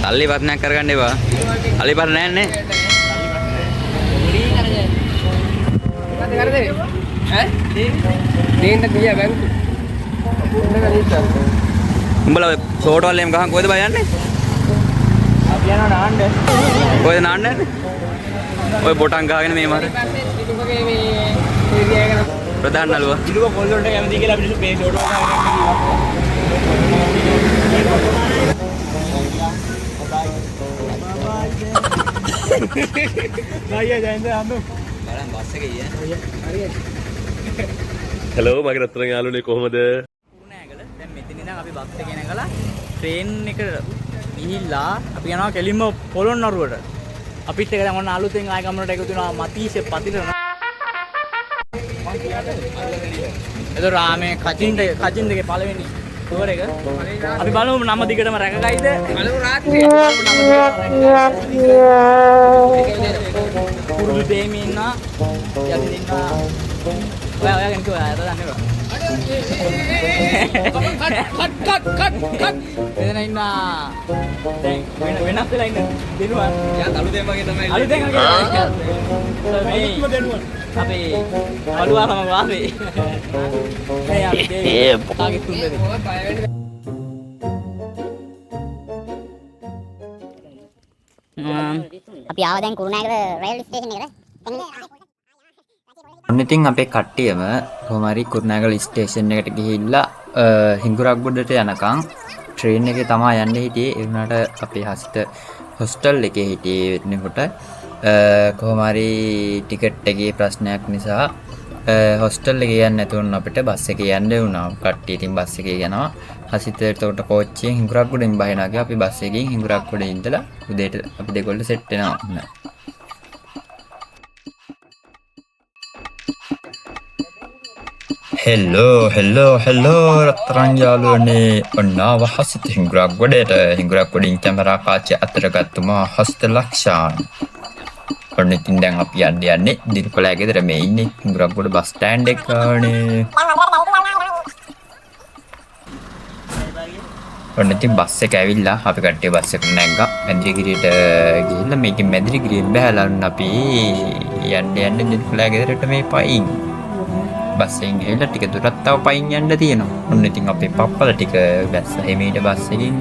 අල්ලි පත්නයක් කරගන්න එපා. අල්ලි පත් නැහැ නේ. උඹලා ෂෝට් වලෙන් ගහන් කොහෙද බය යන්නේ? අපි යනවා නාන්න. කොහෙද නාන්න යන්නේ? ඔය බොටන් ගහගෙන මේ මාර. ප්‍රධාන නළුවා. ඉලුව පොල් වලට කැමති කියලා අපිට මේ ෂෝට් වල හෙලෝ මගේ රත්තරන් යාළුවනේ කොහමද? කුරුණෑගල දැන් මෙතන ඉඳන් අපි බස් එකේ නැගලා ට්‍රේන් එක ගිහිල්ලා අපි යනවා කෙලින්ම පොළොන්නරුවට. අපිත් එක දැන් ඔන්න අලුතෙන් ආය ගමනට එකතු වෙනවා මතීෂේ පතිරණ. එතකොට රාමේ කචින්දගේ පළවෙනි ටුවර් එක අපි බලමු නම දිගටම රැකගයිද? බලමු රාත්‍රියේ පුරුදු දෙමි ඉන්නා යටින් ඉන්නා ඔයා ගෙන් කිව්වා අර දන්නේ බා කට් එතන ඉන්නා දැන් වෙනස් වෙලා ඉන්න දෙනුවා යා අලුතෙන් වගේ තමයි අලුතෙන් වගේ මේ දෙනුවා අපි අලුවාම වාසේ මේ අපි ආගේ තුන්දේ අපි ආව දැන් කුරුණෑගල රේල් ස්ටේෂන් එකට. ඔන්න ඉතින් අපේ කට්ටියම කොහොම හරි කුරුණෑගල ස්ටේෂන් එකට ගිහිල්ලා හිඟුරක්ගොඩට යනකම් ට්‍රේන් එකේ තමයි යන්නේ හිටියේ. ඒ වුණාට අපේ හසිත හොස්ටල් එකේ හිටියේ වෙනකොට කොහොම හරි ටිකට් එකේ ප්‍රශ්නයක් නිසා හොස්ටල් එකේ යන්න නැතුණු අපිට බස් එකේ යන්න වුණා. කට්ටිය ඉතින් බස් එකේ යනවා. හසිත එතකොට කෝච්චියෙන් හිඟුරක්ගොඩෙන් බහිනවා කියලා අපි බස් එකකින් හිඟුරක්ගොඩේ ඉඳලා උදේට අපි දෙකොල්ල සෙට් වෙනවා. හෙලෝ රත්තරන් යාළුවනේ ඔන්න ආව හසිත හිඟුරක්ගොඩට. හිඟුරක්ගොඩින් කැමරා කාචය අතට ගත්තුමා හසිත ලක්ෂාන්. ඔන්න ඉතින් දැන් අපි යන්නේ දිනකොළෑ ගෙදර මේ ඉන්නේ හිඟුරක්ගොඩ බස් ස්ටෑන්ඩ් එක ගානේ. ඔන්න ඉතින් බස් එක ඇවිල්ලා අපි කට්ටිය බස් එකට නැග්ගා. මැදිරිගිරියට ගිහිල්ලා මේකෙන් මැදිරිගිරියෙන් බහැලා අපි යන්නේ දිනකොළෑ ගෙදරට මේ පයින්. බස් එකෙන් ගිහලා ටික දුරක් තව පයින් යන්න තියෙනවා. ඔන්න ඉතින් අපේ පප්පලා ටික බැස්ස හිමීට බස් එකකින්.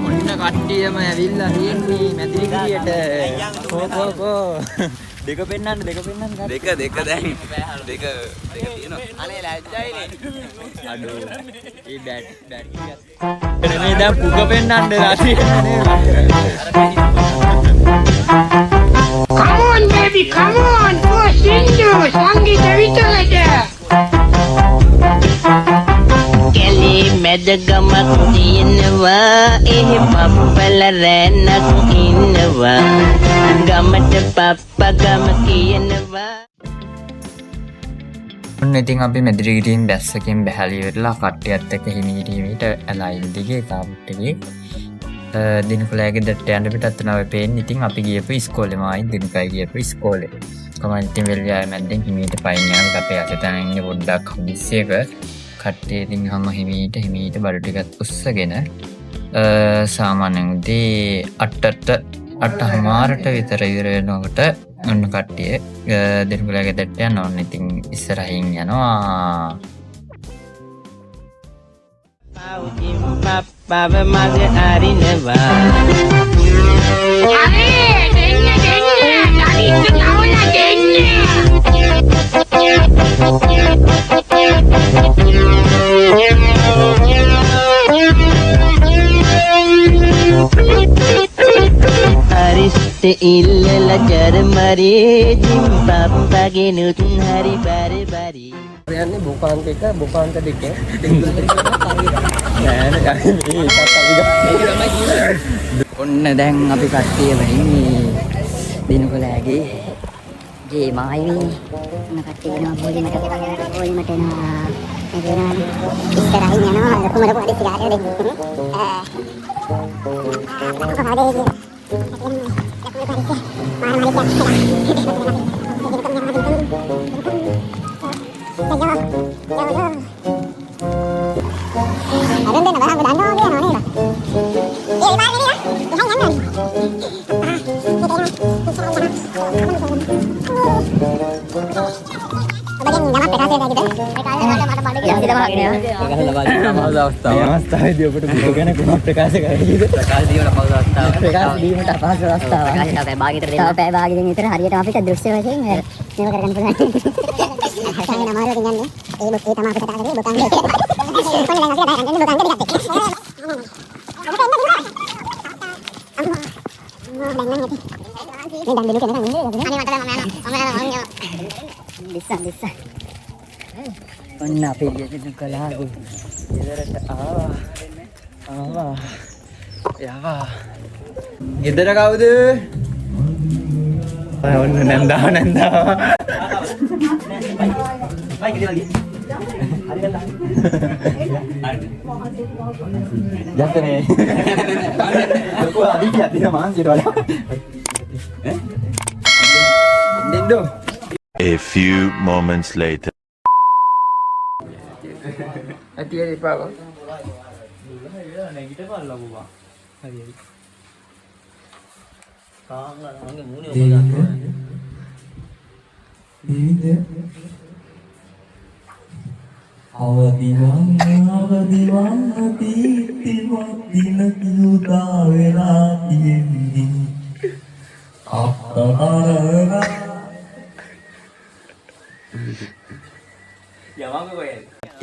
ඔන්න කට්ටියම ඇවිල්ලා තියෙන්නේ මැදිරිගිරියට. කෝ දෙක පෙන්නන්න දෙක දැන් දෙක තියෙනවා. අනේ ලැජ්ජයිනේ. අඩෝ ඒ බැට් මේ දැන් පුක පෙන්නන්න රාසිය නේ. Come on baby, come on. Oh, Sindu, සංගීත විතරද? කෙලි මැද ගමක් තියෙනවා එහි පප්පල රැන්නක් ඉන්නවා ගමට පප්පා ගම කියනවා. ඔන්න ඉතින් අපි මැදිරිගිරියෙන් බැස්සකින් බැහැලා ඉවරලා කට්ටියත් එක්ක හිමීට ලයින් දිගේ තාප්ප් එකේ දිනකොළෑ ගෙදරට යන්න පිටත් වෙනවා පේන්නේ. ඉතින් අපි ගියපු ඉස්කෝලේම ආයි දිනකයි ගියපු ඉස්කෝලේ. කොහොමද ඉතින් වෙල්වියා මැද්දෙන් හිමීට පයින් යනකොට අපේ අතන ඉන්නේ පොඩ්ඩක් හදිස්සියක කට්ටිය ඉතින් හැම හිමීට බඩු ටිකත් උස්සගෙන සාමාන්‍යයෙන් උදේ 8:00ට විතර ඉවර වෙනකොට ඔන්න කට්ටිය දිනකොළෑ ගෙදරට යනවා. ඔන්න ඉතින් ඉස්සරහින් යනවා. පප්පව මගේ අරිනවා. අනේ දෙන්න නරින්න නවල දෙන්න. හරිස්ට ඉල්ලලා ජර්මරේ ජිම් පප්පගේ නුතුන් හරි බරි යන්නේ බොකාන්ත එක බොකාන්ත දෙක ඔන්න දැන් අපි කට්ටියම ඉන්නේ දිනකොළෑගේ ජේ මායිවි. ඔන්න කට්ටිය වෙනවා පොලිමට එනවා. ඉස්සරහින් යනවා ලොකු ලොකු අඩි සිගාරය දෙන්න. අවස්ථාවේදී ඔබට බුදු ගැන කුමක් ප්‍රකාශ කරන්නද? ප්‍රකාශ දීමට පවුල අවස්ථාවක්. ප්‍රකාශ දීමට අපහසු අවස්ථාවක්. ප්‍රකාශ තව භාගයකට දෙන්න. තව පැය භාගයකින් විතර හරියට අපිට දෘශ්‍ය වශයෙන් මේව කරගන්න පුළුවන්. හරියට අමාරුවෙන් යන්නේ. ඒ තමයි අපිට කතා කරේ බොතන් දෙක. කොහොමද අපි කතා කරන්නේ බොතන් දෙක ටිකක්. ඔන්න අපි ගෙදර කලාගේ ගෙදරට ආවා යවා ගෙදර කවුද? ඔන්න නන්දා ජතනේ කොහොමද අදිටිය දින මාංශයට වල දෙන්නෝ. A few moments later. ඇතියේ පාවා.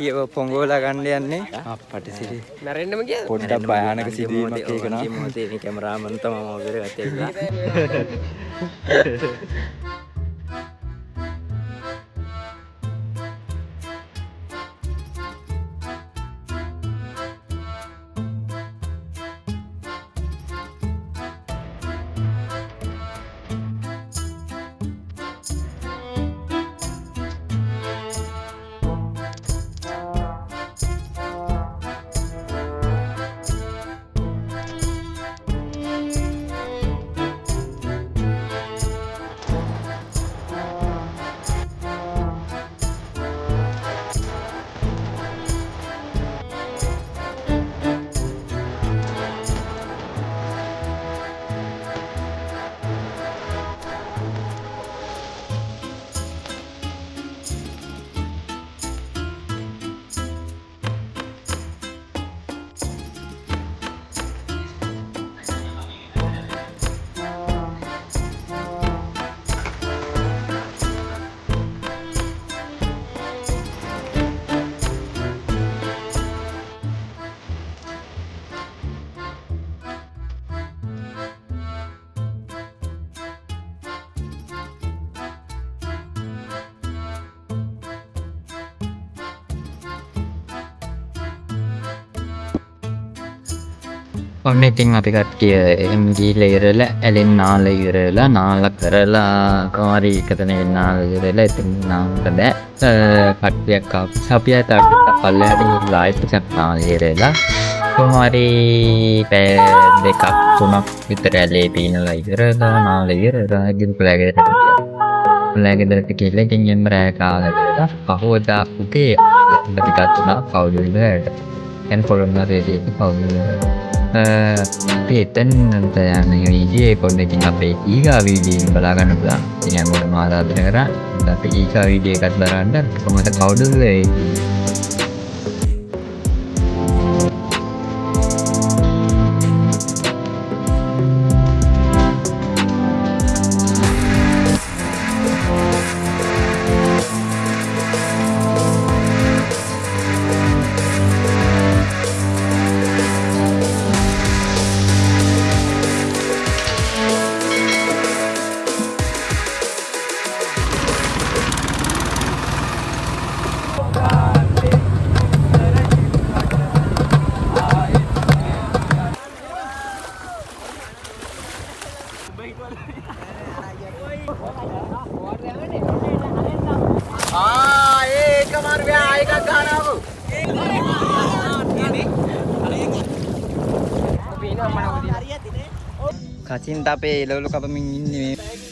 ඊව පොංගෝලා ගන්න යන්නේ අපට සිරි මැරෙන්නම ගියා. පොඩ්ඩක් භයානක සිදුවීමක් ඒක නා මොහොතේ මේ කැමරාමන් තමයි මම කරගත්තේ ඉන්න. ඔන්න ඉතින් අපි කට්ටිය එහෙම ගිහිල්ලා ඉවරලා ඇලෙන් නාලා ඉවරලා නාලා කරලා කාරි එකතන නාලා ඉවරලා ඉතින් නාන්න බෑ කට්ටියක් අපි ආයෙත් පල්ලෙහාට ගිහිල්ලා ආයෙත් ටිකක් නාලා ඉවරලා කොහොමරි පැය දෙකක් තුනක් විතර ඇලේ පීනලා ඉවරලා නාලා ඉවරලා ගිහලා ගිහලා ඉතින් එම්ම රෑ කාලෙට පහෝදා උදේ ටිකක් තුනක් පවුල් වලට එන් පොළොන්නර රේඩියේ පවුල් අපි එතන යන වීඩියෝ පොඩ්ඩකින් අපේ ඊගා වීඩියෝ බලාගන්න පුළුවන්. ඉතින් හැමෝටම ආරාධනා කරා අපි ඊගා වීඩියෝ එකක් බලන්න කොහොමද කවුද වෙයි. Bye. කචින්ට අපේ එලවලු කපමින් ඉන්නේ මේ